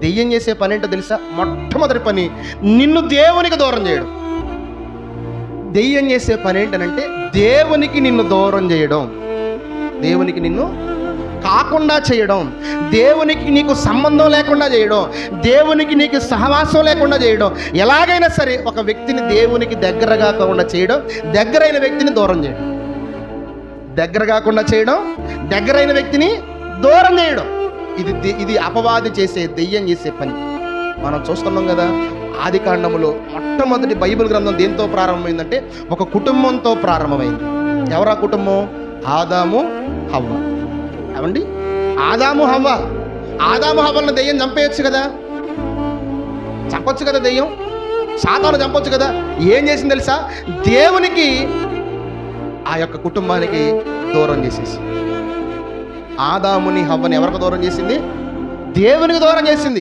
దెయ్యం చేసే పని ఏంటో తెలుసా? మొట్టమొదటి పని నిన్ను దేవునికి దూరం చేయడం. దెయ్యం చేసే పని ఏంటనంటే దేవునికి నిన్ను దూరం చేయడం, దేవునికి నిన్ను కాకుండా చేయడం, దేవునికి నీకు సంబంధం లేకుండా చేయడం, దేవునికి నీకు సహవాసం లేకుండా చేయడం. ఎలాగైనా సరే ఒక వ్యక్తిని దేవునికి దగ్గర కాకుండా చేయడం, దగ్గరైన వ్యక్తిని దూరం చేయడం. దగ్గర కాకుండా చేయడం, దగ్గరైన వ్యక్తిని దూరం చేయడం. ఇది అపవాది చేసే, దెయ్యం చేసే పని. మనం చూస్తున్నాం కదా, ఆది కాండములో మొట్టమొదటి బైబిల్ గ్రంథం దేంతో ప్రారంభమైందంటే ఒక కుటుంబంతో ప్రారంభమైంది. ఎవరా కుటుంబం? ఆదాము హవ్వ. అవండి, ఆదాము హవ్వ. ఆదాము హవ్వలను దెయ్యం చంపేయచ్చు కదా, చంపొచ్చు కదా, దెయ్యం సాతాను చంపొచ్చు కదా. ఏం చేసింది తెలుసా? దేవునికి ఆ యొక్క కుటుంబానికి దూరం చేసేసి, ఆదాముని హవ్వని ఎవరికి దూరం చేసింది? దేవునికి దూరం చేసింది.